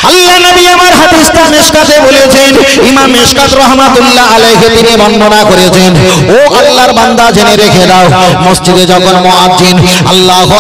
আল্লাহ নবী আমার হাদিসটা মিশকাতে বলেছেন, ইমাম মিশকাত রাহমাতুল্লাহ আলাইহি তিনি বর্ণনা করেছেন, ও আল্লাহর বান্দা জেনে রেখে দাও, মসজিদে যখন মুয়াজ্জিন আল্লাহু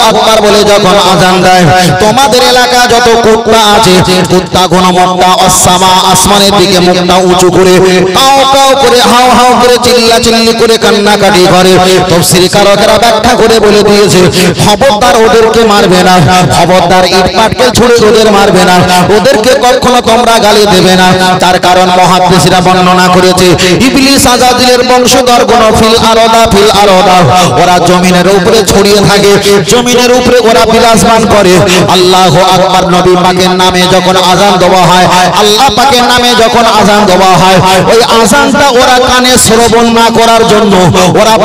আকবার বলে যখন আযান দেয়, তোমাদের এলাকা যত কুত্তা আছে, কুত্তা গণমুক্তা অসামা আসমানের দিকে মুখটা উঁচু করে কাও কাও করে হাও হাও করে চিল্লাচিল্লি করে কান্নাকাটি করে। তাফসীরকারকেরা ব্যাখ্যা করে বলে দিয়েছে, খবরদার ওদেরকে মারবে না, খবরদার ইট পাটকেল ছুঁড়ে ওদের মারবে না, ওদেরকে কখনো তোমরা গালি দেবে না। তার কারণ মুহাদ্দিসরা বর্ণনা করেছে, ইবলিস আজাজিলের বংশধর কোন ফিল আরদা ওরা জমিনের উপরে ছড়িয়ে থাকে, জমিনের উপরে ওরা বিরাজমান করে। আল্লাহু আকবার নবী পাকের নামে যখন আযান দেওয়া হয়, আল্লাহ পাকের নামে যখন আযান দেওয়া হয়, ওই আযানটা ওরা কানে শ্রবণ না করার জন্য ওরা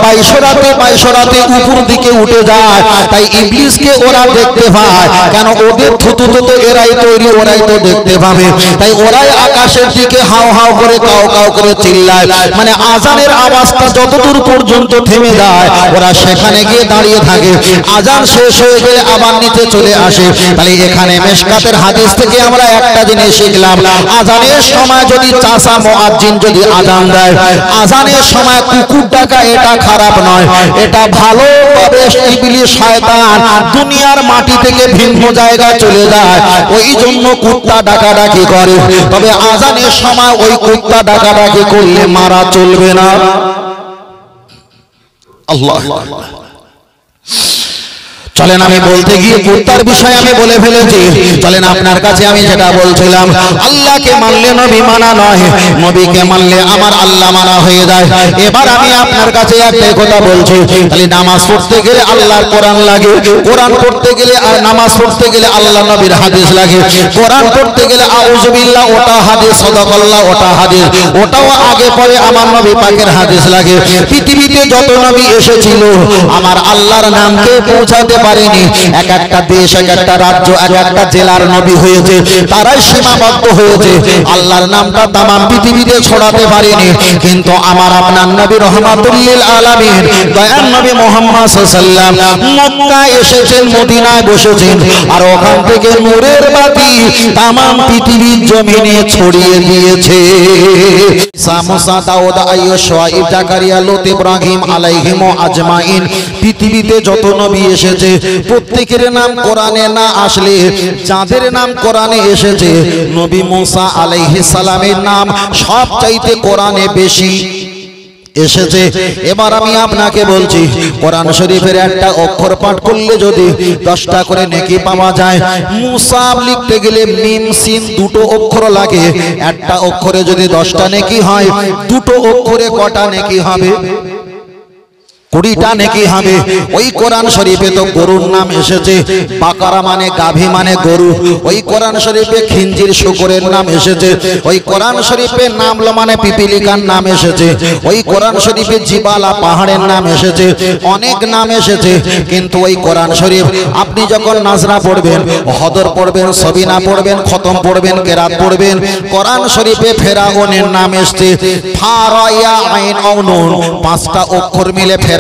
বাইশরাতে উপর দিকে উঠে যায়। তাই ইবলিসকে ওরা দেখতে পায়, কেন ওদের থুতু তো এরাই তৈরি, ওরাই তো দেখতে পাবে। তাই ওরাই আকাশের দিকে হাও হাও করে কাও কাও করে চিল্লায়, মানে আযানের আওয়াজটা যতদূর পর্যন্ত থেমে যায় ওরা সেখানে গিয়ে দাঁড়িয়ে থাকে। আযান শেষ হয়ে গেলে আবার নিচে চলে আসে। তাহলে এখানে মিশকাতের হাদিস থেকে আমরা একটা জিনিস শিখলাম, আযানের সময় যদি চাচা মুয়াজ্জিন যদি আযান দেয়, আযানের সময় কুকুর ডাকা এটা খারাপ নয়, এটা ভালো। তবে ইবলিস শয়তান দুনিয়ার মাটি থেকে ভিন্ন জায়গায় চলে যায়, ওই জন্য কুত্তা ডাকাডাকি করে। তবে আযানের সময় ওই কুত্তা ডাকাডাকি করলে মারা চলবে না। আল্লাহ চলেন, আমি বলতে গিয়ে কুত্তার বিষয় আমি বলে ফেলেছি। চলেন আপনার কাছে আমি যেটা বলছিলাম, আল্লাহকে মানলে নবী মানা নয়, নবীকে মানলে আমার আল্লাহ মানা হয়ে যায়। এবার আমি আপনার কাছে একটা কথা বলছি, তাহলে নামাজ পড়তে গেলে আল্লাহর কোরআন লাগে, কোরআন পড়তে গেলে আর নামাজ পড়তে গেলে আল্লাহ নবীর হাদিস লাগে, কোরআন পড়তে গেলে আউযু বিল্লাহ ওটা হাদিস, সাদাকাল্লাহ ওটা হাদিস, ওটাও আগে পরে আমার নবী পাকের হাদিস লাগে। পৃথিবীতে যত নবী এসেছিল আমার আল্লাহর নামকে পৌঁছাতে পারেনি। এক একটা দেশ, এক একটা রাজ্য, এক একটা জেলার নবী হয়েছে, তারাই সীমাবদ্ধ হয়েছে, আল্লাহর নামটা তামাম পৃথিবীতে ছড়াতে পারেনি। কিন্তু আমার আপনার নবী রহমাতুল লিল আলামিন দয়ার নবী মুহাম্মদ সাল্লাল্লাহু আলাইহি ওয়াসাল্লাম মক্কায় এসেছেন, মদিনায় বসেছেন, আর ওখান থেকে নূরের বাতি তামাম পৃথিবীর জমিনে ছড়িয়ে দিয়েছে। মুসা, দাউদ, আইয়ুব, শুআয়ব, জাকারিয়া, লূত, ইব্রাহিম আলাইহিম আজমাইন, পৃথিবীতে যত নবী এসেছে প্রত্যেকের নাম কোরআনে না আসলে যাদের নাম কোরআনে এসেছে নবী মুসা আলাইহিস সালামের নাম সবচাইতে কোরআনে বেশি এসেছে। এবার আমি আপনাকে বলছি, কোরআন শরীফের একটা অক্ষর পাঠ করলে যদি 10টা করে নেকি পাওয়া যায়, মুসা লিখতে গেলে মিম সিন দুটো অক্ষর লাগে, একটা অক্ষরে যদি 10টা নেকি হয়, দুটো অক্ষরে কটা নেকি হবে? 20টা নেকি হবে। ওই কোরআন শরীফে তো গরুর নাম এসেছে, বাকারা মানে গাভী মানে গরু, ওই কোরআন শরীফে খিনজির শুকরের নাম এসেছে, ওই কোরআন শরীফে নামলো মানে পিপিলিকার নাম এসেছে, ওই কোরআন শরীফে জিবালা পাহাড়ের নাম এসেছে, অনেক নাম এসেছে। কিন্তু ওই কোরআন শরীফ আপনি যখন নাজরা পড়বেন, হদর পড়বেন, সবিনা পড়বেন, খতম পড়বেন, কেরাত পড়বেন, কোরআন শরীফে ফেরাউনের নাম এসেছে, ফারায়া আইন আউনুন, 5টা অক্ষর মিলে ফেরাউন।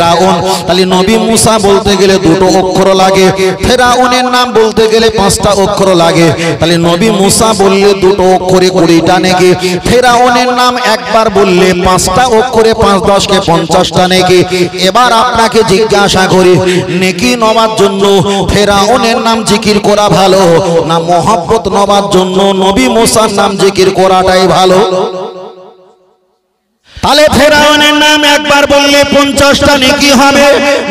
তাহলে নবী মুসা বলতে গেলে 2টো অক্ষর লাগে, ফেরাউনের নাম বলতে গেলে 5টা অক্ষর লাগে। তাহলে নবী মুসা বললে 2টো অক্ষরে 20টা নেকি, ফেরাউনের নাম একবার বললে 5টা অক্ষরে 5 10 কে 50টা নেকি। এবার আপনাকে জিজ্ঞাসা করি, নেকি নেওয়ার জন্য ফেরাউনের নাম জিকির করা ভালো না মহব্বত নেওয়ার জন্য নবী মুসার নাম জিকির করাটাই ভালো? তাহলে ফেরাউনের নাম একবার বললে 50টা নেকি হবে,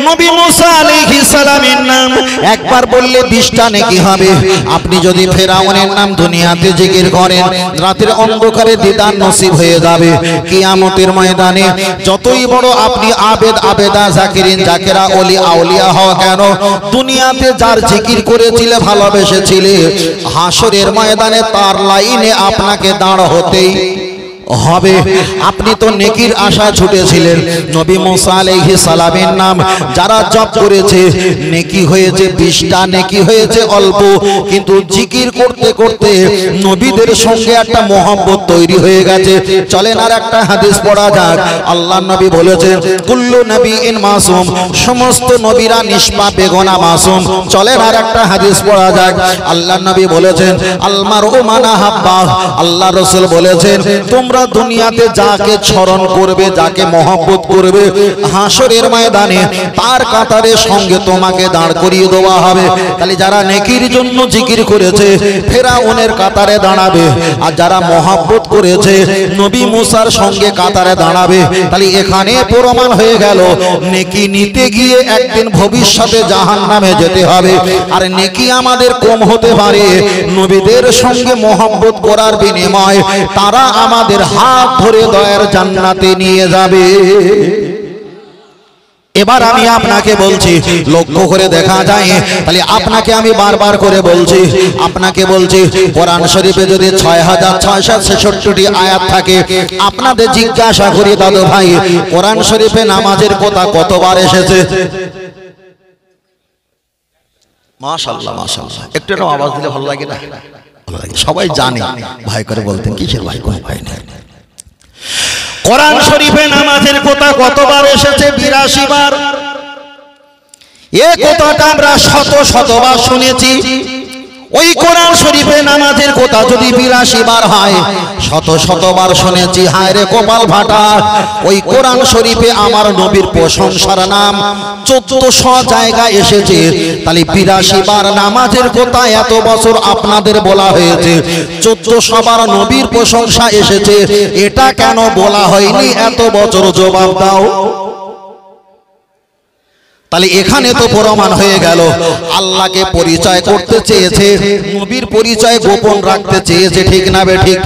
নবী মুসা আলাইহিস সালামের নাম একবার বললে 20টা নেকি হবে। আপনি যদি ফেরাউনের নাম দুনিয়াতে জিকির করেন, রাতের অন্ধকারে দিদার নসিব হয়ে যাবে। কিয়ামতের ময়দানে যতই বড় আপনি আবেদ আবেদা জাকিরিন জাকেরা ওলি আউলিয়া হও কেন, দুনিয়াতে যার জিকির করেছিলে ভালোবেসেছিলে, হাসরের ময়দানে তার লাইনে আপনাকে দাঁড় হতেই হবে। আপনি তো নেকির আশা ছুটেছিলেন। নবী মুসা আলাইহিস সালামের নাম যারা জপ করেছে নেকি হয়েছে 20টা, নেকি হয়েছে অল্প, কিন্তু জিকির করতে করতে নবীদের সঙ্গে একটা মহব্বত তৈরি হয়ে গেছে। চলেন আর একটা হাদিস পড়া যাক। আল্লাহর নবী বলেছেন কুল্লু নবিইন মাসুম, সমস্ত নবীরা নিষ্পাপ বেগুনা মাসুম। চলেন আর একটা হাদিস পড়া যাক। আল্লাহর নবী বলেছেন আল মারউ মান আহাব্বা, আল্লাহ রাসূল বলেছেন তোমরা দুনিয়াতে যাকে স্মরণ করবে, যাকে মহব্বত করবে, হাসরের ময়দানে তার কাতারের সঙ্গে তোমাকে দাঁড় করিয়ে দেওয়া হবে। তাহলে যারা নেকির জন্য জিকির করেছে ফেরাউনের কাতারে দাঁড়াবে, আর যারা মহব্বত করেছে নবী মুসার সঙ্গে কাতারে দাঁড়াবে। তাহলে এখানে প্রমাণ হয়ে গেল নেকি নিতে গিয়ে একদিন ভবিষ্যতে জাহান্নামে যেতে হবে। আর নেকি আমাদের কম হতে পারে, নবীদের সঙ্গে মহব্বত করার বিনিময়ে তারা আমাদের হাত ধরে দয়ার জান্নাতে নিয়ে যাবে। এবার আমি আপনাকে বলছি, লক্ষ্য করে দেখা যায়, তাহলে আপনাকে আমি বারবার করে বলছি, আপনাকে বলছি কোরআন শরীফে যদি 6666টি আয়াত থাকে, আপনাদের জিজ্ঞাসা করি দাদু ভাই কোরআন শরীফে নামাজের কথা কতবার এসেছে? মাশাআল্লাহ মাশাআল্লাহ, একটু আওয়াজ দিলে ভালো লাগে না? ভালো লাগে, সবাই জানে। ভাই করে বলতেন কিসের ভাই? কোন ভাই না। কোরআন শরীফে নামাজের কথা কতবার এসেছে? 82 বার। এই কথাটা আমরা শতবার শুনেছি। ওই কোরআন শরীফে নামাজের কথা যদি 82 বার হয়, শতবার শুনেছি। হায় রে কপাল ফাটা, ওই কোরআন শরীফে আমার নবীর প্রশংসার নাম 1400 জায়গায় এসেছে। তাহলে 82 বার নামাজের কথা এত বছর আপনাদের বলা হয়েছে, 1400 বার নবীর প্রশংসা এসেছে, এটা কেন বলা হয়নি এত বছর? জবাব দাও। তাহলে এখানে তো প্রমাণ হয়ে গেল আল্লাহকে পরিচয় করতে চেয়েছে, নবীর পরিচয় গোপন রাখতে চেয়েছে, ঠিক না বে ঠিক?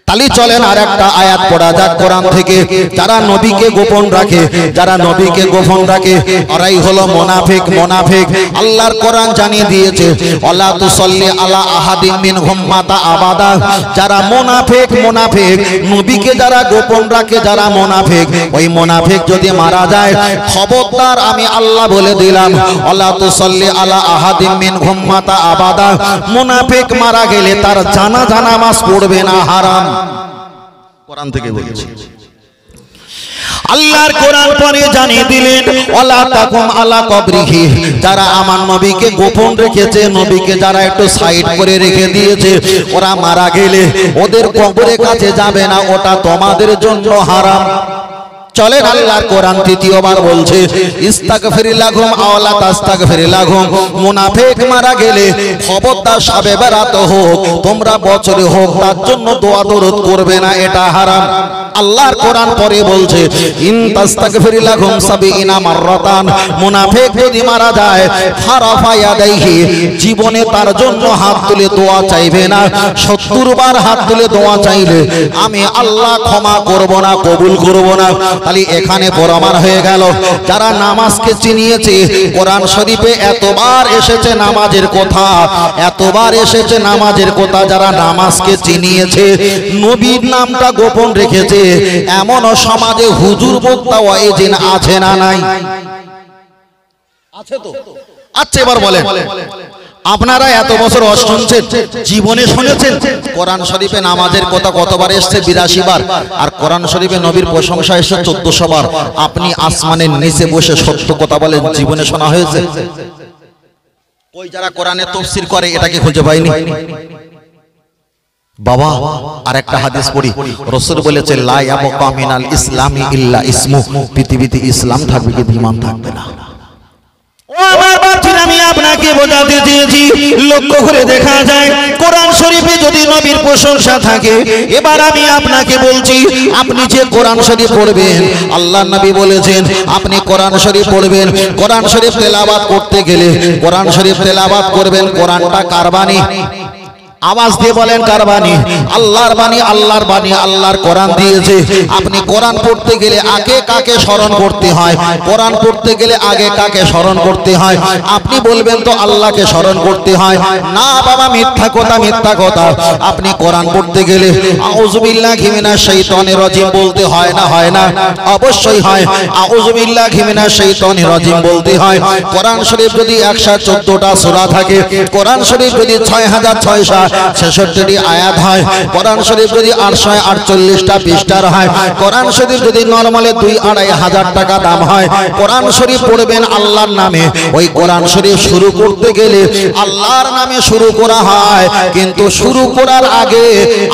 তাহলে চলেন আর একটা আয়াত পড়া যাক কোরআন থেকে। যারা নবীকে গোপন রাখে, যারা নবীকে গোপন রাখে ওরাই হলো মুনাফিক। মুনাফিক আল্লাহর কোরআন জানিয়ে দিয়েছে ওয়ালা তুসাল্লি আলা আহাদিম মিনহুম মাতা আবাদা। যারা মুনাফিক, মুনাফিক নবীকে যারা গোপন রাখে, যারা মুনাফিক, ওই মুনাফিক যদি মারা যায়, খবরদার আমি আল্লাহ বলে দিলাম ওয়ালা তুসাল্লি আলা আহাদিম মিনহুম মাতা আবাদা। মুনাফিক মারা গেলে তার জানাজা নামাজ পড়বে না, হারাম। কোরআন থেকে বলেছি। আল্লাহর কোরআন পরে জানিয়ে দিলেন ওয়ালা তাকুম আলা কবরিহি। যারা আমার নবীকে গোপন রেখেছে, নবীকে যারা একটু সাইড করে রেখে দিয়েছে, ওরা মারা গেলে ওদের কবরের কাছে যাবে না, ওটা তোমাদের জন্য হারাম। চলেন আল্লাহর কোরআন তৃতীয়বার বলছে ইস্তাগফির লাহুম আও লা তাস্তাগফির লাহুম। মুনাফিক মারা গেলে খবরদার শবে বরাত হোক, তোমরা বছরে হোক, তার জন্য দোয়া দরুদ করবে না, এটা হারাম। আল্লাহর কোরআন পরে বলছে ইন তাস্তাগফির লাহুম 70 মাররাতান। মুনাফিক যদি মারা যায় ফারাফা ইয়াদাইহি, জীবনে তার জন্য হাত তুলে দোয়া চাইবে না। 70 বার হাত তুলে দোয়া চাইলে আমি আল্লাহ ক্ষমা করব না, কবুল করব না। তাহলে এখানে প্রমাণ হয়ে গেল যারা নামাজকে চিনিয়েছে, কোরআন শরীফে এতবার এসেছে নামাজের কথা, এতবার এসেছে নামাজের কথা, যারা নামাজকে চিনিয়েছে, নবীর নামটা গোপন রেখেছে, এমন সমাজে হুজুর বক্তা ওয়াইজিন আছে না নাই? আছে তো। আচ্ছা এবার বলেন, আপনারা এত বছর শুনছেন, জীবনে শুনেছেন কোরআন শরীফে নামাজের কথা কতবার এসেছে? 82 বার। আর কোরআন শরীফে নবীর প্রশংসা এসেছে 1400 বার। আপনি আসমানের নিচে বসে সত্য কথা বলেন, জীবনে শোনা হয়েছে? ওই যারা কোরআনের তাফসীর করে এটাকে খুঁজে পাইনি। বাবা আর একটা হাদিস পড়ি, রাসূল বলেছে লা ইয়াবকা মিনাল ইসলামি ইল্লা ইসমু। পৃথিবীতে ইসলাম থাকবে কিন্তু ঈমান থাকবে না। আমার বাচ্চারা, আমি আপনাকে বোঝাতে চেয়েছি, লক্ষ্য করে দেখা যায় কোরআন শরীফে যদি নবীর প্রশংসা থাকে। এবার আমি আপনাকে বলছি, আপনি যে কোরআন শরীফ পড়বেন, আল্লাহর নবী বলেছেন আপনি কোরআন শরীফ পড়বেন, কোরআন শরীফ তেলাওয়াত করতে গেলে কোরআন শরীফ তেলাওয়াত করবেন, কোরআনটা কার বাণী? আওয়াজ দিয়ে বলেন কার বাণী? আল্লাহর বাণী, আল্লাহর বাণী, আল্লাহর কোরআন দিয়েছে। আপনি কোরআন পড়তে গেলে আগে কাকে স্মরণ করতে হয়? কোরআন পড়তে গেলে আগে কাকে স্মরণ করতে হয়? আপনি বলবেন তো আল্লাহকে স্মরণ করতে হয়। না বাবা, মিথ্যা কথা, মিথ্যা কথা। আপনি কোরআন পড়তে গেলে আউযু বিল্লাহি মিনাশ শাইতানির রাজিম বলতে হয় না? হয় না? অবশ্যই হয়। আউযু বিল্লাহি মিনাশ শাইতানির রাজিম বলতে হয়। কোরআন শরীফ যদি 114টা সূরা থাকে, কোরআন শরীফ যদি 6666টি আয়াত হয়, কোরআন শরীফ যদি 848টা পৃষ্ঠার হয়, কোরআন শরীফ যদি নরমালে 2-2.5 টাকা দাম হয়, কোরআন শরীফ পড়বেন আল্লাহর নামে। ওই কোরআন শরীফ শুরু করতে গেলে আল্লাহর নামে শুরু করা হয়, কিন্তু শুরু করার আগে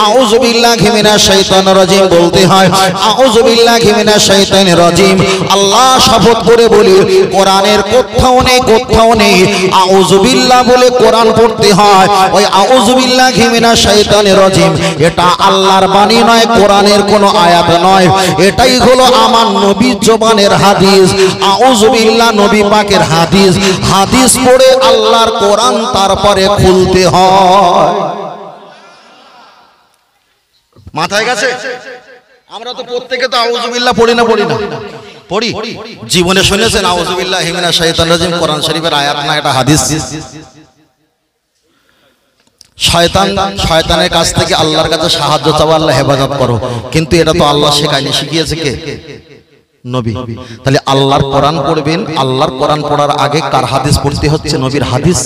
আউযু বিল্লাহি মিনাশ শাইতানির রাজিম বলতে হয়। আউযু বিল্লাহি মিনাশ শাইতানির রাজিম, আল্লাহ শপথ করে বলি কোরআনের কোথাও নেই, কোথাও নেই আউযু বিল্লাহ বলে কোরআন পড়তে হয়। ওই আউযু বিল্লাহি মিনাশ শাইতানির রাজিম এটা আল্লাহর বাণী নয়, কোরআনের কোনো আয়াত নয়। এটাই হলো আমার নবীর জবানের হাদিস। আউযু বিল্লাহ নবী পাকের হাদিস। হাদিস পড়ে আল্লাহর কোরআন তারপরে খুলতে হয়। মাথায় গেছে? আমরা তো প্রত্যেকে তো আউযু বিল্লাহ পড়ি না? পড়ি। জীবনে শুনেছেন আউযু বিল্লাহি মিনাশ শাইতানির রাজিম কোরআন শরীফের আয়াত না, এটা হাদিস। শয়তানের কাছ থেকে আল্লাহর কাছে সাহায্য চাও, আল্লাহ হেফাজত করো, কিন্তু এটা তো আল্লাহ শেখায়নি, শিখিয়েছে কে? নবী। তাহলে আল্লাহর কোরআন পড়বেন, আল্লাহর কোরআন পড়ার আগে কার হাদিস পড়তে হচ্ছে? নবীর হাদিস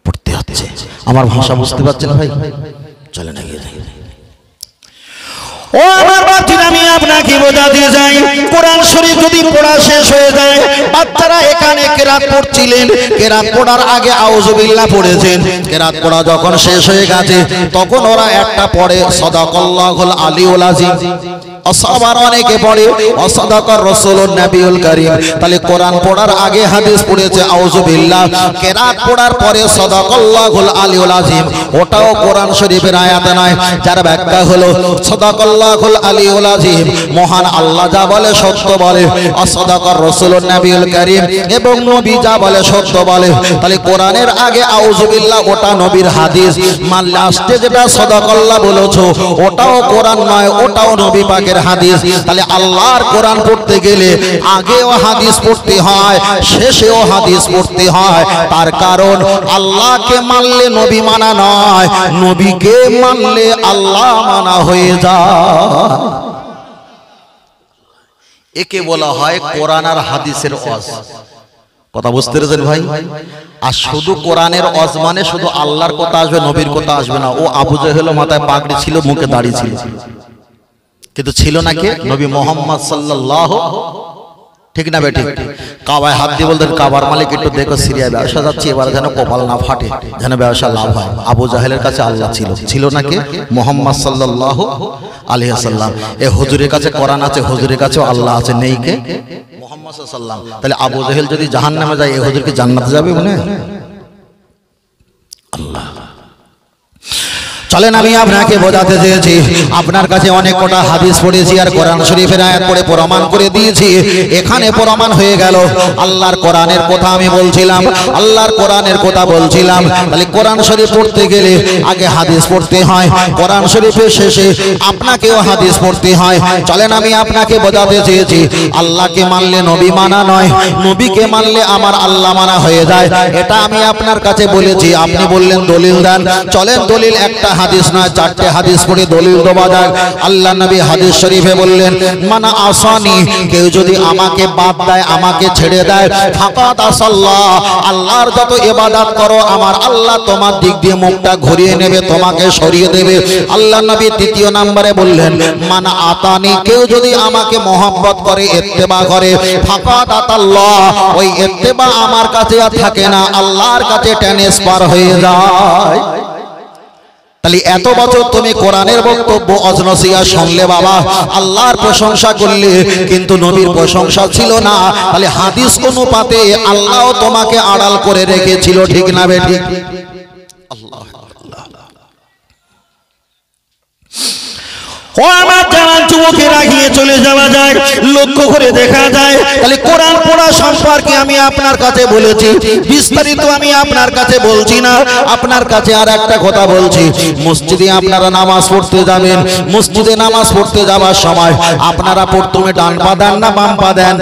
পড়তে হচ্ছে। আমার ভাষা বুঝতে পারছেন ভাই? চলে না গিয়ে ও আমার বাচ্চারা, আমি আপনাকে বোঝাতে যাই, কোরআন শরীফ যদি পড়া শেষ হয়ে যায়, বাচ্চারা এখানে কেরাত পড়ছিলেন, কেরাত পড়ার আগে আউযু বিল্লাহ পড়েছেন, কেরাত পড়া যখন শেষ হয়ে গেছে তখন ওরা একটা পড়ে সাদাকাল্লাহুল আলিউল আযীম, আবার অনেকে পড়ে অসাদাকার রাসূলুন নবিউল কারীম। তাহলে কোরআন পড়ার আগে হাদিস পড়েছে আউযু বিল্লাহ, কেরাত পড়ার পরে সাদাকাল্লাহুল আলিউল আযীম, ওটাও কোরআন শরীফের আয়াত নয়। যার ব্যাখ্যা হলো সাদাকাল্লাহুল আলিউল আযীম, মহান আল্লাহ যা বলে সত্য বলে, অসাদাকার রাসূলুন নবিউল কারীম, এবং নবী যা বলে সত্য বলে। তাহলে কোরআনের আগে আউযু বিল্লাহ ওটা নবীর হাদিস, লাস্টে যেটা সাদাকাল্লাহ বলেছো ওটাও কোরআন নয়, ওটাও নবী পাকের হাদিস। তাহলে আল্লাহর কোরআন পড়তে গেলে আগেও হাদিস পড়তে হয়, শেষেও হাদিস পড়তে হয়। তার কারণ আল্লাহকে মানলে নবী মানা নয়, নবীকে মানলে আল্লাহ মানা হয়ে যায়। একে বলা হয় কোরআন আর হাদিসের ওয়াজ। কথা বুঝতে পেরেছেন ভাই? আর শুধু কোরআনের ওয়াজ মানে শুধু আল্লাহর কথা আসবে, নবীর কথা আসবে না। ও আবু জেহেল মাথায় পাগড়ি ছিল, মুখে দাড়ি ছিল, কিন্তু ছিল না কে? নবী মুহাম্মদ সাল্লাল্লাহু, ঠিক না বেটি? কাবায় হাত দিয়ে বলতেন, কাবার মালিক একটু দেখো সিরিয়ায় ব্যবসা যাচ্ছে, এবার যেন কপাল না ফাটে, যেন ব্যবসা লাভ হয়। আবু জাহেলের কাছে আল্লাহ ছিল না কে? মুহাম্মদ সাল্লাল্লাহু আলাইহি ওয়াসাল্লাম। এ হুজুরের কাছে কোরআন আছে, হুজুরের কাছেও আল্লাহ আছে, নেই কে? মুহাম্মদ সাল্লাল্লাহু। তাহলে আবু জাহেল যদি জাহান্নামে যায়, এ হুজুর কি জান্নাতে যাবে মনে? আল্লাহ। চলেন আমি আপনাকে বোঝাতে চেয়েছি, আপনার কাছে অনেক কটা হাদিস পড়েছি আর কোরআন শরীফের আয়াত পড়ে প্রমাণ করে দিয়েছি। এখানে প্রমাণ হয়ে গেল আল্লাহর কোরআনের কথা আমি বলছিলাম, আল্লাহর কোরআনের কথা বলছিলাম। তাহলে কোরআন শরীফ পড়তে গেলে আগে হাদিস পড়তে হয়, কোরআন শরীফের শেষে আপনাকেও হাদিস পড়তে হয়। চলেন আমি আপনাকে বোঝাতে চেয়েছি, আল্লাহকে মানলে নবী মানা নয়, নবীকে মানলে আমার আল্লাহ মানা হয়ে যায়। এটা আমি আপনার কাছে বলেছি। আপনি বললেন দলিল দেন, চলেন দলিল একটা হাদিস নয় 4টে হাদিস পড়ে দলিল দেওয়া যাক। আল্লাহ নবী হাদিস শরীফে বললেন, মানা আসানি, কেউ যদি আমাকে বাদ দেয়, আমাকে ছেড়ে দেয়, ফাকাত আসাল্লাহ, আল্লাহর যত ইবাদত করো আমার আল্লাহ তোমার দিক দিয়ে মুখটা ঘুরিয়ে নেবে, তোমাকে সরিয়ে দেবে। আল্লাহ নবী তৃতীয় নম্বরে বললেন, মানা আতানি, কেউ যদি আমাকে মহব্বত করে, ইত্তেবা করে, ফাকাত আতাল্লাহ, ওই ইত্তেবা আমার কাছে আর থাকে না, আল্লাহর কাছে ট্রান্সফার হয়ে যায়। তাহলে এত বছর তুমি কোরআনের বক্তব্য অজনসিয়া শুনলে বাবা, আল্লাহর প্রশংসা করলে, কিন্তু নবীর প্রশংসা ছিল না। তাহলে হাদিস অনুপাতে আল্লাহ তোমাকে আড়াল করে রেখেছিল, ঠিক না বেঠি? আল্লাহ। ও আমার জানান যুবকেরা গিয়ে চলে যাওয়া যায়, লক্ষ্য করে দেখা যায় তাহলে কোরআন পড়া সম্পর্কে আমি আপনার কাছে বলেছি, বিস্তারিত আমি আপনার কাছে বলছি না। আপনার কাছে আর একটা কথা বলছি, মসজিদে আপনারা নামাজ পড়তে যাবেন, মসজিদে নামাজ পড়তে যাওয়ার সময় আপনারা প্রথমে ডান পা দেন না বাম পা দেন?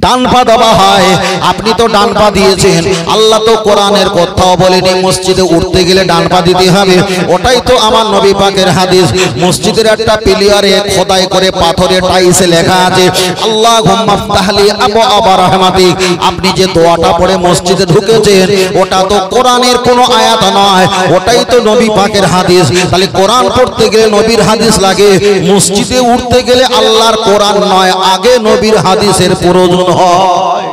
ডান পা দেওয়া হয়। আপনি তো ডান পা দিয়েছেন, আল্লাহ তো কোরআনের কথাও বলেনি মসজিদে উঠতে গেলে ডান পা দিতে হবে। ওটাই তো আমার নবী পাকের হাদিস। মসজিদের একটা পিলিয়ারে খোদাই করে পাথরে টাইসে লেখা আছে আল্লাহুম্মা ফতাহলি আবওয়াবা রাহমাতিক। আপনি যে দোয়াটা পড়ে মসজিদে ঢুকেছেন ওটা তো কোরআনের কোনো আয়াত নয়, ওটাই তো নবী পাকের হাদিস। তাহলে কোরআন পড়তে গেলে নবীর হাদিস লাগে, মসজিদে উঠতে গেলে আল্লাহর কোরআন নয়, আগে নবীর হাদিসের প্রয়োজন হয়।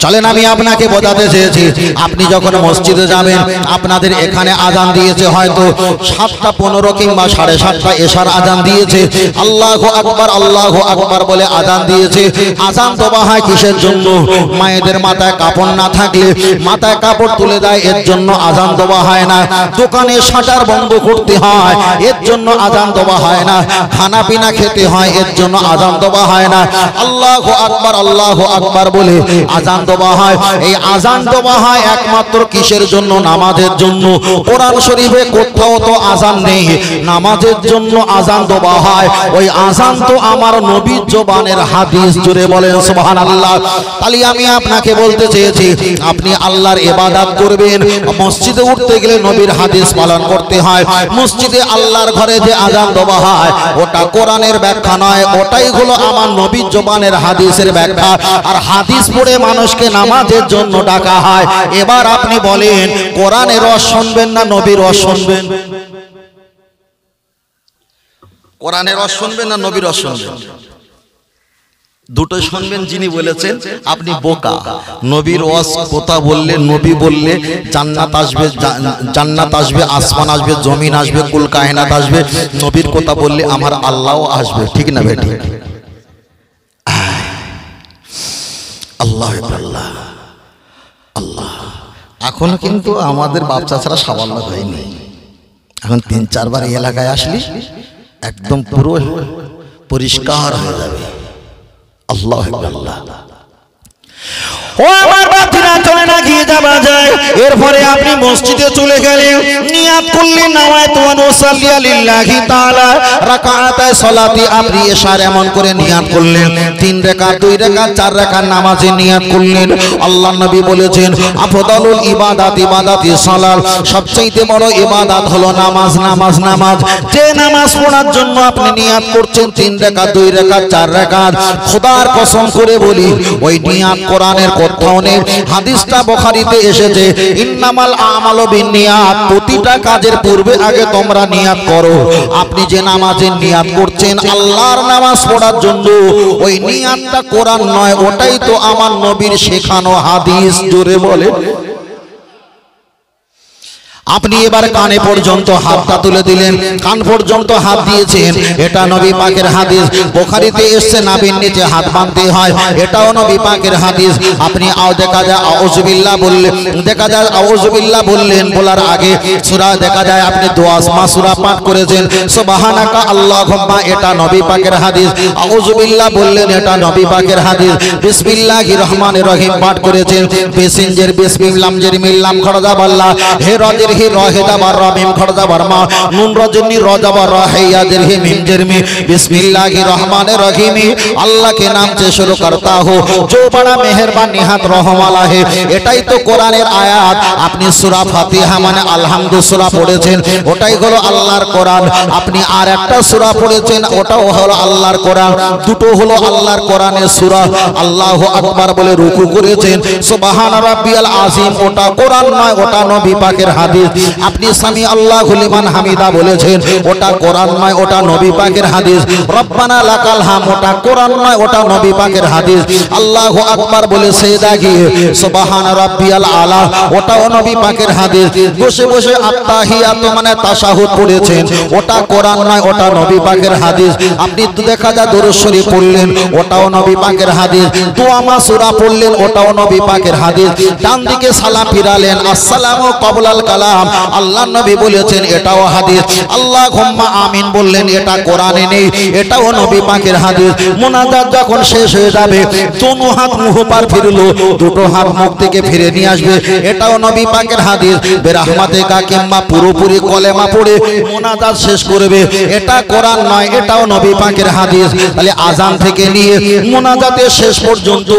চলেন আমি আপনাকে বোঝাতে চেয়েছি, আপনি যখন মসজিদে যাবেন আপনাদের এখানে আজান দিয়েছে হয়তো 7:15 কিংবা 7:30 এশার আজান দিয়েছে। আল্লাহু আকবার বলে আজান দিয়েছে। আজান দেওয়া হয় কিসের জন্য? মায়েদের মাথায় কাপড় না থাকলে মাথায় কাপড় তুলে দেয়, এর জন্য আজান দেওয়া হয় না। দোকানে শাটার বন্ধ করতে হয়, এর জন্য আজান দেওয়া হয় না। খানা পিনা খেতে হয়, এর জন্য আজান দেওয়া হয় না। আল্লাহু আকবার বলে আজান দেওয়া হয়। এই আজান দেওয়া হয় একমাত্র কিসের জন্য? নামাজের জন্য। কোরআন শরীফে কোথাও তো আজান নেই, নামাজের জন্য আজান দেওয়া হয়। ওই আজান তো আমার নবীর জবানের হাদিস, জুড়ে বলেন সুবহানাল্লাহ। তাহলে আমি আপনাকে বলতে চেয়েছি, আপনি আল্লাহর ইবাদত করবেন, মসজিদে উঠতে গেলে নবীর হাদিস পালন করতে হয়। মসজিদে আল্লাহর ঘরে যে আজান দেওয়া হয় ওটা কোরআনের ব্যাখ্যা নয়, ওটাই হলো আমার নবীর জবানের হাদিসের ব্যাখ্যা। আর হাদিস পড়ে মানুষকে নামাজের জন্য ডাকা হয়। এবার আপনি বলেন কোরআনের রস শুনবেন না নবীর রস শুনবেন? কোরআনের রস শুনবেন না নবীর রস শুনবেন? দুটো শুনবেন। যিনি বলেছেন আপনি বোকা, নবীর ওয়াজ কথা বললে, নবী বললে জান্নাত আসবে, জান্নাত আসবে, আসমান আসবে, জমিন আসবে, কুল কায়নাত আসবে। নবীর কথা বললে আমার আল্লাহও আসবে, ঠিক না বেটি? আল্লাহ আল্লাহ আল্লাহ। এখনো কিন্তু আমাদের বাচ্চা ছাড়া সাবাল্য হয়নি। এখন 3-4 বার এই এলাকায় আসলি একদম পুরো পরিষ্কার হয়ে যাবে। আল্লাহ আল্লাহ। ও আমার বাতিরা, চলে না গিয়ে যাওয়া যায়। এরপরে আপনি মসজিদে চলে গেলেন, নিয়াত করলেন নাওয়াইতু আন উসাল্লিয়া লিল্লাহি তাআলা রাকাতায় সালাতি। আপনি এশার এমন করে নিয়াত করলেন 3 রাকাত, 2 রাকাত, 4 রাকাত নামাজের নিয়াত করলেন। আল্লাহর নবী বলেছেন আফদালুল ইবাদাতি সালাত, সবচেয়ে বড় ইবাদত হলো নামাজ, নামাজ, নামাজ। যে নামাজ পড়ার জন্য আপনি নিয়াত করছেন 3 রাকাত, 2 রাকাত, 4 রাকাত, খোদার কসম করে বলি ওই নিয়াত কোরআনের কোথাও নেই। হাদিসটা বুখারীতে এসেছে ইন্নামাল আমালু বিন্নিয়াত, প্রতিটা কাজের পূর্বে আগে তোমরা নিয়াত করো। আপনি যে নামাজের নিয়াত করছেন আল্লাহর নামাজ পড়ার জন্য, ওই নিয়াতটা কোরআন নয়, ওটাই তো আমার নবীর শেখানো হাদিস, জোরে বলে। আপনি এবার কানে পর্যন্ত হাতটা তুলে দিলেন, কান পর্যন্ত হাত দিয়েছেন, এটা নবী পাকের হাদিস। বুখারীতে এসেছে নাভির নিচে হাত বাঁধতে হয়, এটাও নবী পাকের হাদিস। আপনি দেখা যায় আউযুবিল্লাহ বললেন, দেখা যায় আউযুবিল্লাহ বললেন, বলার আগে সূরা দেখা যায় আপনি দোয়া সূরা পাঠ করেছেন সুবহানাকা আল্লাহুম্মা, এটা নবী পাকের হাদিস। আউযুবিল্লাহ বললেন, এটা নবী পাকের হাদিস। বিসমিল্লাহির রহমানির রহিম পাঠ করেছেন, বিসিনজের বিসমিল্লাহ জের মিল্লাম খরজা বাল্লাহ হে রাজির হি রাহিদা বার রামিম খরজা বারমা নুন রজনী রজা বার রাহিয়া জের হি মিম জের মি বিসমিল্লাহির রহমানির রহিম। আল্লাহ के नाम से शुरू करता हो जो बड़ा मेहरबान निहात रहम वाला है। এটাই তো কোরআনের আয়াত। আপনি সূরা ফাতিহা মানে আলহামদু সূরা পড়েছেন, ওটাই হলো আল্লাহর কোরআন। আপনি আর একটা সূরা পড়েছেন, ওটাও হলো আল্লাহর কোরআন। দুটো হলো আল্লাহর কোরআনের সূরা। আল্লাহু আকবার বলে রুকু করেছেন, সুবহান রাব্বিয়াল আযীম, ওটা কোরআন নয়, ওটা নবী পাকের হাদিস। আপনি সামি আল্লাহু লিমান হামিদা বলেছেন, ওটা কোরআন নয়, ওটা নবী পাকের হাদিস। রব্বানা লাকাল হাম, ওটা কোরআন নয়, ওটা নবী পাকের হাদিস। আল্লাহু আকবার বলে সিজদা গিয়ে সুবহান রাব্বিয়াল আলা, ওটাও নবী পাকের হাদিস। বসে বসে আত্তাহিয়াতু মানে তাশাহুদ পড়েছেন, ওটা কোরআন নয়, ওটা নবী পাকের হাদিস। আপনি তো দেখা যায় দরুদ শরীফ পড়লেন, ওটাও নবী পাকের হাদিস। দোয়া মাসুরা পড়লেন, ওটাও নবী পাকের হাদিস। ডান দিকে সালাম ফিরালেন, আসসালামু ক্বাবলাল কালাম, কালাম, আল্লাহ নবী বলেছেন এটাও হাদিস। আল্লাহুম্মা আমিন বললেন, এটা কোরআনে নেই, এটাও নবী পাকের হাদিস। মুনাজাত যখন শেষ হয়ে যাবে, দোনো হাত মুখ পার ফিরলো, দুটো হাত মুখ থেকে ফিরে নিয়ে আসবে, এটাও নবী পাকের হাদিস। বেরহমাতে কাকিম্মা পুরোপুরি কলেমা পড়ে মুনাজাত শেষ করবে, এটা কোরআন নয়, এটাও নবী পাকের হাদিস। তাহলে আজান থেকে নিয়ে মুনাজাতের শেষ পর্যন্ত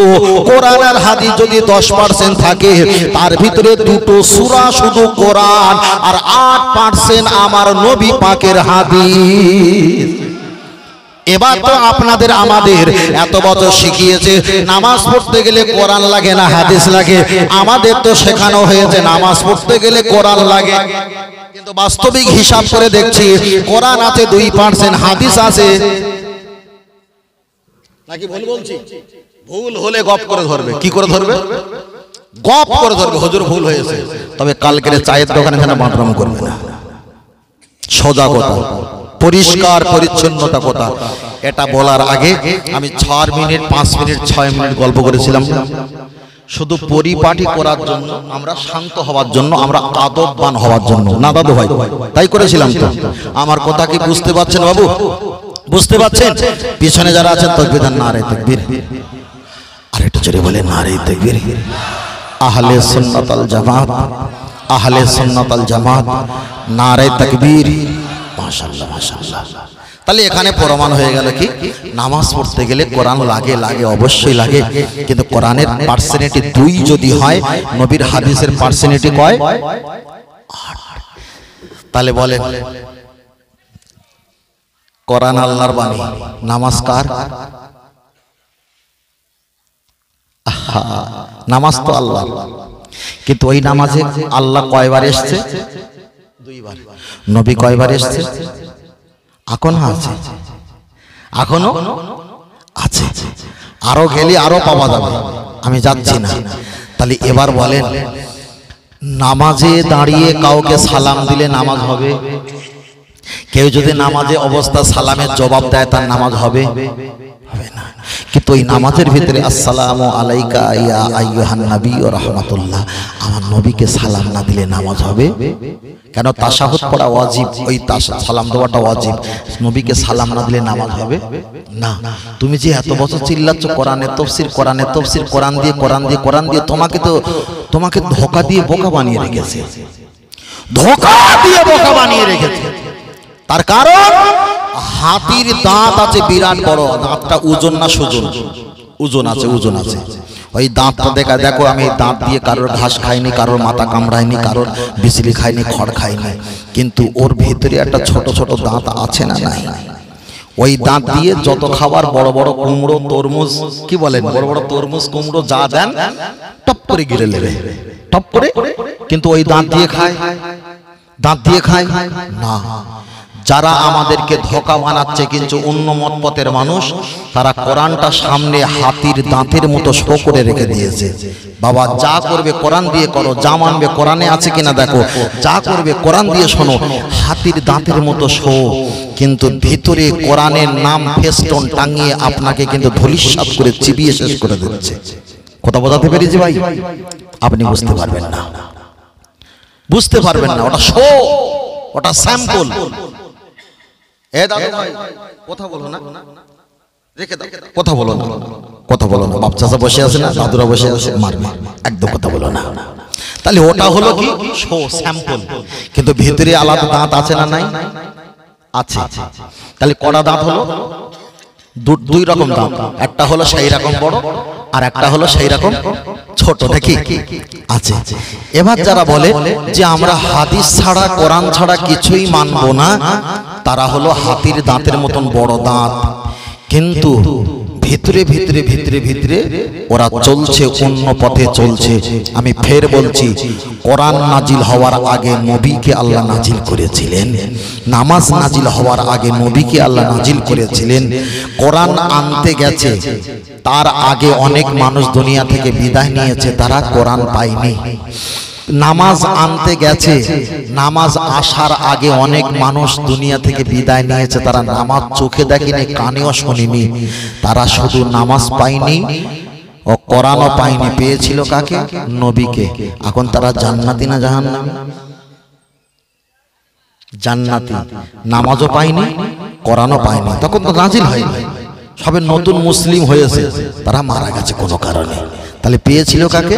কোরআন আর হাদিস যদি 10% থাকে, তার ভিতরে দুটো সূরা শুধু কোরআন আর 8% আমার নবী পাকের হাদিস। এবার তো আপনাদের আমাদের এত বছর শিখিয়েছে নামাজ পড়তে গেলে কোরআন লাগে না হাদিস লাগে, আমাদের তো শেখানো হয়েছে নামাজ পড়তে গেলে কোরআন লাগে, কিন্তু বাস্তবিক হিসাব করে দেখছি কোরআন আছে 2%, হাদিস আছে নাকি ভুল বলছি? ভুল হলে গপ করে ধরবে। কি করে ধরবে? গপ করে ধরবে, হুজুর ভুল হয়েছে। তবে কালকের চায়ের দোকানে যেন বাঁটরাম করবে না, সোজা কথা, পরিষ্কার পরিচ্ছন্নতা কথা। এটা বলার আগে আমি 4 মিনিট 5 মিনিট 6 মিনিট গল্প করেছিলাম, শুধু পরিপাটি করার জন্য, আমরা শান্ত হওয়ার জন্য, আমরা আদববান হওয়ার জন্য, না দাদু ভাই? তাই করেছিলাম তো। আমার কথা কি বুঝতে পারছেন বাবু? বুঝতে পারছেন? পিছনে যারা আছেন তাকবীর, নারে তাকবীর, আর একটু জোরে বলে নারে তাকবীর। আহলে সুন্নাত আল জামাত, আহলে সুন্নাত আল জামাত, নারে তাকবীর। মাশাআল্লাহ মাশাআল্লাহ। তাহলে এখানে প্রমাণ হয়ে গেল কি নামাজ পড়তে গেলে কোরআন লাগে, লাগে অবশ্যই লাগে, কিন্তু কোরআনের পার্সেন্টেজ 2 যদি হয়, নবীর হাদিসের পার্সেন্টেজ কয়? 8। তাহলে বলেন কোরআন আল্লাহর বাণী, নামাজ কার? নামাজ তো আল্লাহ, কিন্তু ওই নামাজে আল্লাহ কয়বার এসছে? 2 বার। নবী কয়বার এসছে? এখনো আছে, এখনো আছে, আরো গেলে আরো পাওয়া যাবে, আমি যাচ্ছি না। তাহলে এবার বলেন, নামাজে দাঁড়িয়ে কাউকে সালাম দিলে নামাজ হবে? কেউ যদি নামাজে অবস্থা সালামের জবাব দেয়, তার নামাজ হবে? হবে না। কিন্তু ওই নামাজের ভিতরে আসসালামু আলাইকা ইয়া আইয়ুহান নবী ওয়া রাহমাতুল্লাহ, আমার নবীকে সালাম না দিলে নামাজ হবে? কেন? তাশাহুদ পড়া ওয়াজিব, ওই সালাম দেওয়াটা ওয়াজিব, নবীকে সালাম না দিলে নামাজ হবে না। তুমি যে এত বছর চিল্লাচ্ছ কোরআনের তাফসীর, কোরআনের তাফসীর, কোরআন দিয়ে কোরআন দিয়ে কোরআন দিয়ে, তোমাকে ধোঁকা দিয়ে বোকা বানিয়ে রেখেছে, ধোঁকা দিয়ে বোকা বানিয়ে রেখেছে। তার কারণ হাতির দাঁত আছে বিরাট বড়, দাঁতটা ওজন না সুজন? ওজন আছে, ওজন আছে। ওই দাঁতটা দেখো, আমি দাঁত দিয়ে কারোর ঘাস খাইনি, কারোর মাথা কামড়াইনি, কারোর বিচলি খাইনি, খড় খাইনি, কিন্তু ওর ভিতরে একটা ছোট ছোট দাঁত আছে না নাই? ওই দাঁত দিয়ে যত খাবার, বড় বড় কুমড়ো, তরমুজ, কি বলেন, বড় বড় তরমুজ, কুমড়ো যা দেন টপ করে গিলে নেবে, টপ করে। কিন্তু ওই দাঁত দিয়ে খায়? দাঁত দিয়ে খায় না। যারা আমাদেরকে ধোঁকা বানাচ্ছে, কিন্তু অন্য মত পথের মানুষ, তারা কোরআনটা সামনে হাতির দাঁতের মতো শো করে রেখে দিয়েছে। বাবা যা করবে কোরআন দিয়ে করো, যা মানবে কোরআনে আছে কিনা দেখো, যা করবে কোরআন দিয়ে শোনো, হাতির দাঁতের মতো শো, কিন্তু ভিতরে কোরআনের নাম ফেস্টন টাঙিয়ে আপনাকে কিন্তু ধূলিসাৎ করে চিবিয়ে শেষ করে দিচ্ছে। কথা বোঝাতে পেরেছি ভাই? আপনি বুঝতে পারবেন না, বুঝতে পারবেন না। ওটা শো, ওটা স্যাম্পল। এ দাদু ভাই কথা বলো না, রেখে দাও, কথা বলো না, কথা বলো না। বাপ চাচা বসে আছে না, দাদুরা বসে আছে, মারবে, একদম কথা বলো না। তাহলে ওটা হলো কি শো, স্যাম্পল, কিন্তু ভিতরে আলাদা দাঁত আছে না নাই? আছে। তাহলে কড়া দাঁত হলো 2 রকম দাঁত, একটা হলো সেই রকম বড়, আর একটা হলো সেই রকম ছোট, নাকি আছে? এবার যারা বলে যে আমরা হাদিস ছাড়া, কোরআন ছাড়া কিছুই মানবো না, তারা হলো হাতির দাঁতের মতন বড় দাঁত, কিন্তু ভিতরে ভিতরে ভিতরে ভিতরে ওরা চলছে, অন্য পথে চলছে। আমি ফের বলছি, কোরআন নাজিল হওয়ার আগে নবীকে আল্লাহ নাজিল করেছিলেন, নামাজ নাজিল হওয়ার আগে নবীকে আল্লাহ নাজিল করেছিলেন। কোরআন আনতে গেছে, তার আগে অনেক মানুষ দুনিয়া থেকে বিদায় নিয়েছে, তারা কোরআন পায়নি। নামাজ আনতে গেছে, নামাজ আসার আগে অনেক মানুষ দুনিয়া থেকে বিদায় নিয়েছে, তারা নামাজ চোখে দেখেনি, কানেও শুনিনি, তারা শুধু নামাজ পায়নি ও কোরআনও পায়নি, পেয়েছিল কাকে? নবীকে। এখন তারা জান্নাতি না জাহান্নামী? জান্নাতি, নামাজও পায়নি, কোরআনও পায়নি, তখন তো নাজিল হয়নি, সবে নতুন মুসলিম হয়েছে, তারা মারা গেছে কোনো কারণে। তাহলে পেয়েছিল কাকে?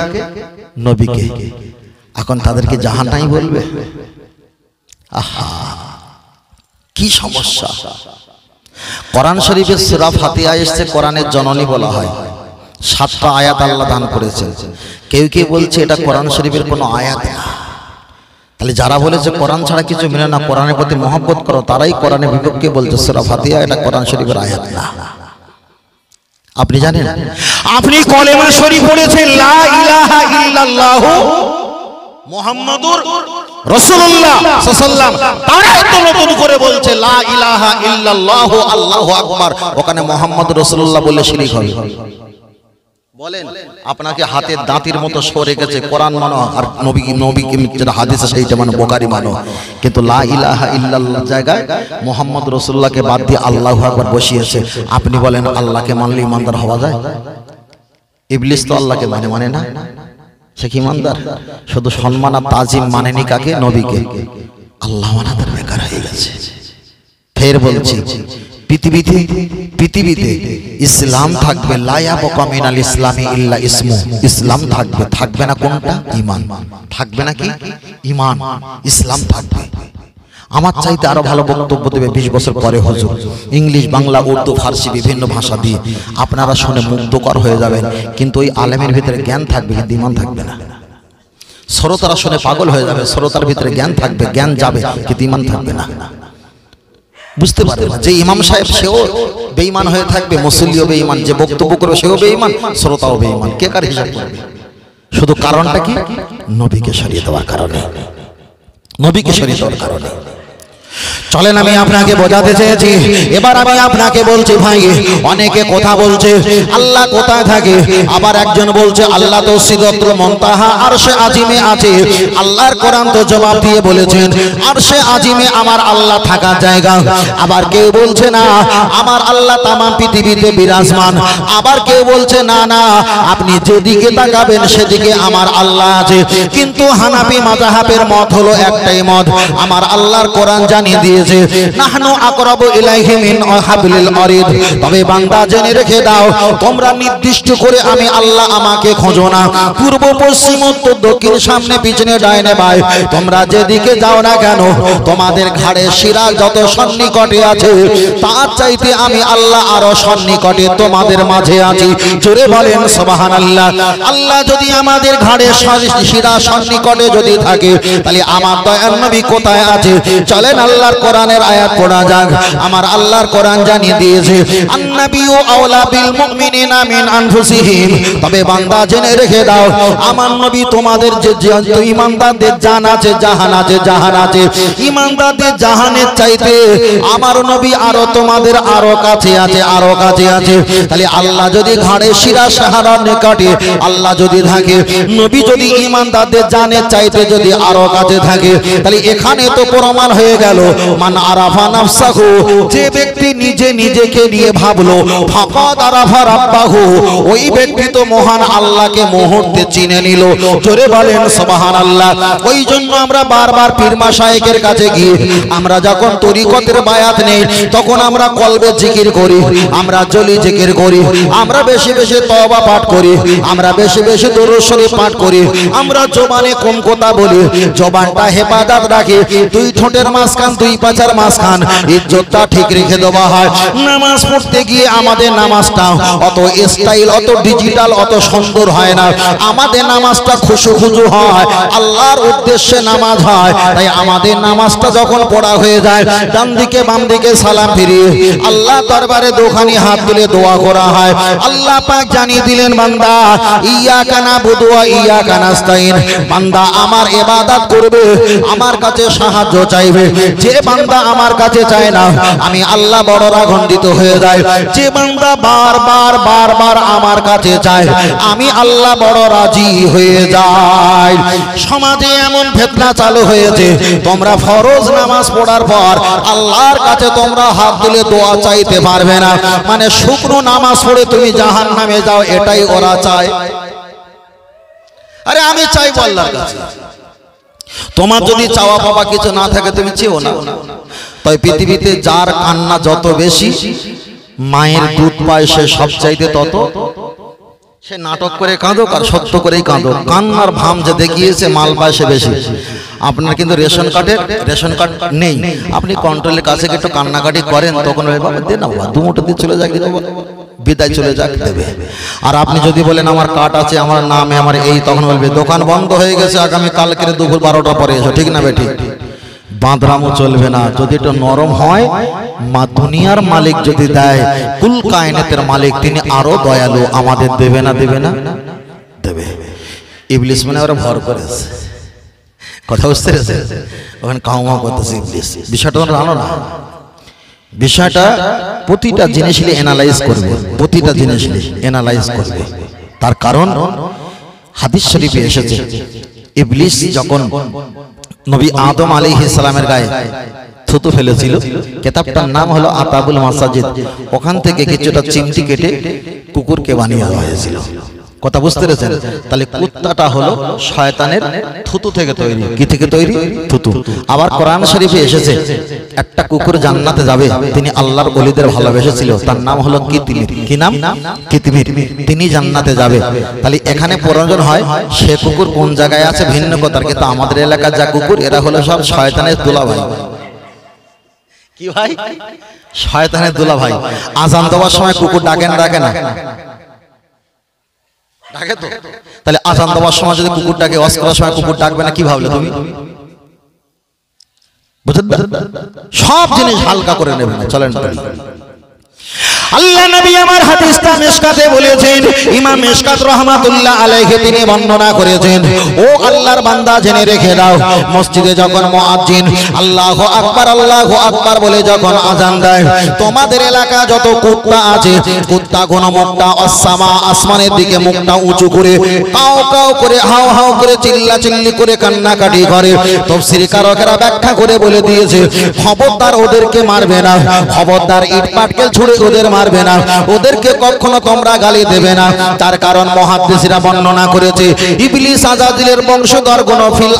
নবীকে। এখন তাদেরকে জাহান্নামী বলবে? আহা, কি সমস্যা! কোরআন শরীফের সূরা ফাতিহা এসেছে কোরআনের জননী বলা হয়, 7টা আয়াত আল্লাহ দান করেছেন। কেউ কেউ বলছে এটা কোরআন শরীফের কোনো আয়াত না। তাহলে যারা বলেছে কোরআন ছাড়া কিছু মেনে না, কোরআনের প্রতি মহব্বত করো, তারাই কোরআনের বিপক্ষে বলছে সূরা ফাতিহা এটা কোরআন শরীফের আয়াত না। আপনি জানেন, আপনি কলেমা শরীফ পড়েছেন লা ইলাহা ইল্লাল্লাহু মুহাম্মাদুর রাসূলুল্লাহ সাল্লাল্লাহু আলাইহি ওয়াসাল্লাম, তারা তো নতুন করে বলছে লা ইলাহা ইল্লাল্লাহু আল্লাহু আকবার, ওখানে মুহাম্মাদুর রাসূলুল্লাহ বলে শিরক হবে। বলেন, আপনাকে হাতের দাঁতের মতো সরে গেছে কোরআন মানো আর নবীকে যেটা হাদিসে সেইটা মানো, বুখারী মানো, কিন্তু লা ইলাহা ইল্লাল্লাহ জায়গায় মুহাম্মদ রাসূলুল্লাহকে বাদ দিয়ে আল্লাহু আকবার বসিয়েছে। আপনি বলেন আল্লাহকে মানলে ইমানদার হওয়া যায়? ইবলিস তো আল্লাহকে মানে না, সে কি ইমানদার? শুধু সম্মান আর তাজিম মানেনি কাকে? নবীকে। আল্লাহ মানাদের বেকার হয়ে গেছে। ফের বলছি, পৃথিবীতে ইসলাম থাকবে, লা ইয়াবকা মিনাল ইসলামি ইল্লা ইসমু, ইসলাম থাকবে, থাকবে না কোনটা? ঈমান। থাকবে না কি? ঈমান। ইসলাম থাকবে। আমার চাইতে আরো ভালো বক্তব্য দেবে 20 বছর পরে হুজুর, ইংলিশ, বাংলা, উর্দু, ফার্সি বিভিন্ন ভাষা দিয়ে, আপনারা শুনে মুগ্ধকর হয়ে যাবেন, কিন্তু ওই আলেমের ভিতরে জ্ঞান থাকবে কিন্তু ঈমান থাকবে না। শ্রোতারা শুনে পাগল হয়ে যাবে, শ্রোতার ভিতরে জ্ঞান থাকবে, জ্ঞান যাবে কিন্তু ঈমান থাকবে না। বুঝতে পারবে না যে ইমাম সাহেব সেও বেঈমান হয়ে থাকবে, মুসল্লিও বেঈমান, যে বক্তব্য করবে সেও বেঈমান, শ্রোতাও বেঈমান, কে কার হিসাব করবে? শুধু কারণটা কি? নবীকে সরিয়ে দেওয়ার কারণে, নবীকে সরিয়ে দেওয়ার কারণে। চলেন আমি আপনাকে বোঝাতে চেয়েছি, এবার আমি আপনাকে বলছি ভাই, অনেকে কথা বলছে আল্লাহ কোথায় থাকে, আবার একজন বলছে আল্লাহ তো সিদরাতুল মুনতাহা আরশে আজিমে আছে। আল্লাহর কোরআন তো জবাব দিয়ে বলেছেন আরশে আজিমে আমার আল্লাহ থাকার জায়গা। আবার কেউ বলছে না আমার আল্লাহ তামাম পৃথিবীতে বিরাজমান। আবার কেউ বলছে না না, আপনি যেদিকে তাকাবেন সেদিকে আমার আল্লাহ আছে। কিন্তু হানাফি মাযহাবের মত হলো একটাই মত, আমার আল্লাহর কোরআন জানিয়ে দিয়েছে নাহনু আকরাবু ইলাইহি মিন হাবলিল ওয়ারিদ। তবে বান্দা জেনে রেখে দাও, তোমরা নির্দিষ্ট করে আমি আল্লাহ আমাকে খোঁজো না। পূর্ব, পশ্চিম, উত্তর, দক্ষিণ, সামনে, পিছনে, ডাইনে, বাঁয়ে, তোমরা যেদিকে যাও না কেন, তোমাদের ঘাড়ে শিরা যত সন্নিকটে আছে, তার চাইতে আমি আল্লাহ আরো সন্নিকটে তোমাদের মাঝে আছি। জোরে বলেন সুবহানাল্লাহ। আল্লাহ যদি আমাদের ঘাড়ে শিরা সন্নিকটে যদি থাকে, তাহলে আমার দয়ার নবী কোথায় আছে? চলেন আল্লাহর কোরআনের আয়াত পড়া যাক। আমার আল্লাহর কোরআন জানিয়ে দিয়েছে আন-নাবিয়্যু আওলা বিল মুমিনিনা মিন আনফুসিহিম। তবে বান্দা জেনে রেখে দাও, আমার নবী তোমাদের যে ঈমানদারদের জান আছে, জাহান আছে, জাহান আছে, ঈমানদারদের জাহানের চাইতে আমার নবী আরো তোমাদের আরো কাছে আছে, আরো কাছে আছে। তাহলে আল্লাহ যদি ঘাড়ে শিরা সাহারার নিকটে আল্লাহ যদি থাকে, নবী যদি ঈমানদারদের জানের চাইতে যদি আরো কাছে থাকে, তাহলে এখানে তো প্রমাণ হয়ে গেল মান আরাফা নাফসাহু, যে ব্যক্তি নিজে নিজেকে নিয়ে ভাবলো, ফাকাদ আরাফা রাব্বাহু, ওই ব্যক্তি তো মহান আল্লাহকে মুহূর্তে চিনে নিল। জোরে বলেন সুবহানাল্লাহ। ওই জন্য আমরা বারবার পীর মাশায়েখের কাছে গিয়ে আমরা যখন তরিকতের বায়াত নেই, তখন আমরা কলবে জিকির করি, আমরা জলি জিকির করি, আমরা বেশি বেশি তওবা পাঠ করি, আমরা বেশি বেশি দরুদ শরীফ পাঠ করি, আমরা জবানে কম কথা বলি, জবানটা হেফাজত রাখি, দুই ঠোঁটের মাঝখান, দুই পাছার মাঝখান ইজ্জতটা ঠিক রেখে দেওয়া হয়। নামাজ পড়তে গিয়ে আমাদের নামাজটা অত স্টাইল, অত ডিজিটাল, অত সুন্দর হয় না। আমাদের নামাজটা খুশু হয়, আল্লাহর উদ্দেশ্যে নামাজ হয়। তাই আমাদের নামাজটা যখন পড়া হয়ে যায়, ডান দিকে বাম দিকে সালাম ফিরিয়ে আল্লাহ দরবারে দুখানি হাত তুলে দোয়া করা হয়। আল্লাহ পাক জানিয়ে দিলেন বান্দা ইয়াকা নাবুদু ওয়া ইয়াকা নাস্তাইন, বান্দা আমার ইবাদত করবে, আমার কাছে সাহায্য চাইবে। যে বান্দা আমার কাছে চায় না, আমি আল্লাহ বড় রাগান্বিত হয়ে যায়। যে বান্দা বারবার আমার কাছে চায়, আমি আল্লাহ বড় রাজি হয়ে যাই। সমাজে এমন ফিতনা চালু হয়েছে, তোমরা ফরজ নামাজ পড়ার পর আল্লাহর কাছে তোমরা হাত তুলে দোয়া চাইতে পারবে না। মানে শুকনো নামাজ পড়ে তুমি জাহান্নামে যাও, এটাই ওরা চায়। আরে আমি চাইবো আল্লাহর কাছে, তোমার যদি চাওয়া পাওয়া কিছু না থাকে তুমি চেও না। তাই পৃথিবীতে যার কান্না যত বেশি, মায়ের দুধ পায় সে সবচাইতে তত, সে নাটক করে কাঁদো আর সত্য করেই কাঁদো, কান্নার ভাম যে দেখিয়েছে মাল পায় সে বেশি। আপনার কিন্তু রেশন কার্ড নেই, আপনি কন্ট্রোলের কাছে একটু কান্নাকাটি করেন, তখন বাবা দে না বাবা, 2 মুঠো দিয়ে চলে যাক, বিদায় চলে যাক দেবে। আর আপনি যদি বলেন আমার কার্ড আছে, আমার নামে আমার এই, তখন বলবে দোকান বন্ধ হয়ে গেছে, আগামী কালকের দুপুর 12টা পরে এসো, ঠিক না বেঠিক? বাঁদরামও চলবে না। যদি এটা নরম হয়, মা দুনিয়ার মালিক যদি দেয়, কুল কায়নাতের মালিক তিনি আরো দয়ালু, আমাদের দেবে না? দেবে না? দেবে। ইবলিস মানে ওরা ভর করেছে, কথা বুঝতে পেরেছে? ওখানে কাউমা করতেছে ইবলিস। বিষয়টা জানো না, বিষয়টা প্রতিটা জিনিস অ্যানালাইজ করবে, প্রতিটা জিনিস অ্যানালাইজ করবে। তার কারণ হাদিস শরীফে এসেছে, ইবলিস যখন নবী আদম আলাইহিস সালামের গায়ে থুতু ফেলেছিল, কিতাবটার নাম হলো আতাবুল মাসাজিদ, ওখান থেকে কিছুটা চিমটি কেটে কুকুরকে বানিয়ে দেওয়া হয়েছিল। কথা বুঝতে পেরেছেন? তাহলে কুত্তাটা হলো শয়তানের থুতু থেকে তৈরি। কি থেকে তৈরি? থুতু। আবার কোরআন শরীফে এসেছে একটা কুকুর জান্নাতে যাবে, তিনি আল্লাহর ওলিদের ভালোবেসেছিল, তার নাম হলো কিতমির। কি নাম? কিতমির। তিনি জান্নাতে যাবে। তাহলে এখানে প্রয়োজন হয় সে কুকুর কোন জায়গায় আছে ভিন্ন কথার, কিন্তু আমাদের এলাকার যা কুকুর এরা হলো সব শয়তানের দুলাভাই। কি ভাই? শয়তানের দুলাভাই। আজান দেওয়ার সময় কুকুর ডাকে না? ডাকে না? ডাকে তো। তাহলে আজান দেওয়ার সময় যদি কুকুর ডাকে, ওয়াজ করার সময় কুকুর ডাকবে না? কি ভাবলে তুমি? বুঝলেন? সব জিনিস হালকা করে নেবেন। চলেন আল্লাহ নবী আমার হাদিসটা মিশকাতে বলেছেন, ইমাম মিশকাত রাহমাতুল্লাহ আলাইহি তিনি বর্ণনা করেছেন, ও আল্লাহর বান্দা জেনে রেখে দাও, মসজিদে যখন মুয়াজ্জিন আল্লাহু আকবার বলে যখন আজান দেয়, তোমাদের এলাকা যত কুত্তা আছে, কুত্তা কোন মুখটা আসসামা, আসমানের দিকে মুখটা উঁচু করে কাও কাও করে হাও হাও করে চিল্লাচিল্লি করে কান্নাকাটি করে। তাফসীরকারকেরা ব্যাখ্যা করে বলে দিয়েছে, খবরদার ওদেরকে মারবে না, খবরদার ইট পাটকেল ছুঁড়ে ওদের মারবে না, ওদেরকে কখনো তোমরা গালি দেবে না। তার কারণ মুহাদ্দিসরা বর্ণনা করেছে, ইবলিস আজাজিলের বংশধর কোন ফিল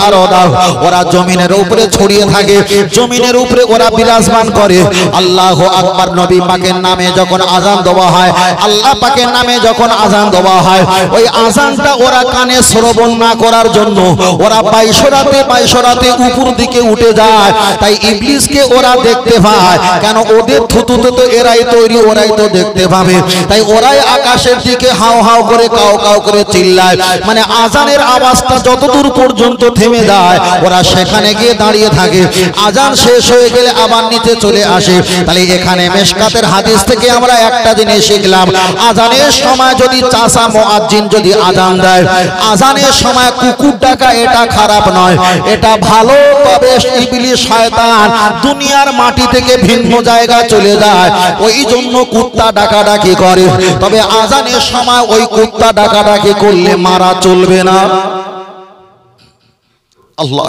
আরদা, ওরা জমিনের উপরে ছড়িয়ে থাকে, জমিনের উপরে ওরা বিরাজমান করে। আল্লাহু আকবার। নবী পাকের নামে যখন আজান দেওয়া হয়, আল্লাহ পাকের নামে যখন আজান দেওয়া হয়, ওই আজানটা ওরা কানে শ্রবণ না করার জন্য ওরা বাইশরাতে উপর দিকে উঠে যায়। তাই ইবলিসকে ওরা দেখতে পায়, কেন ওদের থুতুতে তো এরাই তৈরি, ওরাই তো দেখতে পাবে। তাই ওরাই আকাশের দিকে হাও হাও করে কাও কাও করে চিল্লায়, মানে আজানের আওয়াজটা যতদূর পর্যন্ত থেমে যায় ওরা সেখানে গিয়ে দাঁড়িয়ে থাকে। আজান শেষ হয়ে গেলে আবার নিচে চলে আসে। তাহলে এখানে মিশকাতের হাদিস থেকে আমরা একটা জিনিস শিখলাম, আজানের সময় যদি চাচা মুয়াজ্জিন যদি আজান দেয়, আজানের সময় কুকুর ডাকা এটা খারাপ নয়, এটা ভালো। তবে ইবলিস শয়তান দুনিয়ার মাটি থেকে ভিন্ন জায়গায় চলে যায়, ওই জন্য কুত্তা ডাকাডাকি করে। তবে আজানের সময় ওই কুত্তা ডাকাডাকি করলে মারা চলবে না। আল্লাহ।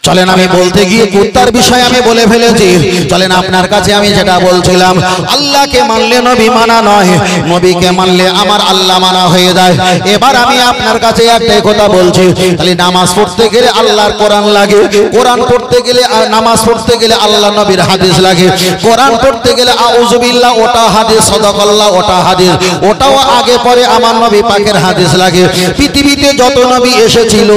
চলেন আমি বলতে গিয়ে কুত্তার বিষয় আমি বলে ফেলেছি। চলেন আপনার কাছে আমি যেটা বলছিলাম, আল্লাহকে মানলে নবী মানা নয়, নবীকে মানলে আমার আল্লাহ মানা হয়ে যায়। এবার আমি আপনার কাছে একটাই কথা বলছি, তাহলে নামাজ পড়তে গেলে আল্লাহর কোরআন লাগে, কোরআন পড়তে গেলে নামাজ পড়তে গেলে আল্লাহ নবীর হাদিস লাগে, কোরআন পড়তে গেলে আউযু বিল্লাহ ওটা হাদিস, সাদাকাল্লাহ ওটা হাদিস, ওটাও আগে পরে আমার নবী পাকের হাদিস লাগে। পৃথিবীতে যত নবী এসেছিল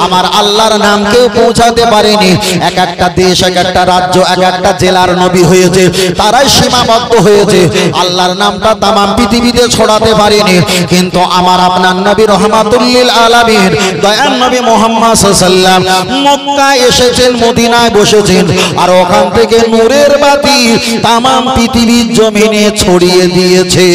আমার আল্লাহর নাম কেউ পৌঁছাতে পারেনি। এক একটা দেশ, এক একটা রাজ্য, এক একটা জেলার নবী হয়েছে, তারাই সীমাবদ্ধ হয়েছে, আল্লাহর নামটা তামাম পৃথিবীতে ছড়াতে পারেনি। কিন্তু আমার আপনার নবী রহমাতুল লিল আলামিন দয়ার নবী মুহাম্মদ সাল্লাল্লাহু আলাইহি ওয়াসাল্লাম মক্কায় এসেছেন, মদিনায় বসেছেন, আর ওখান থেকে নূরের বাতি তামাম পৃথিবীর জমিনে ছড়িয়ে দিয়েছে।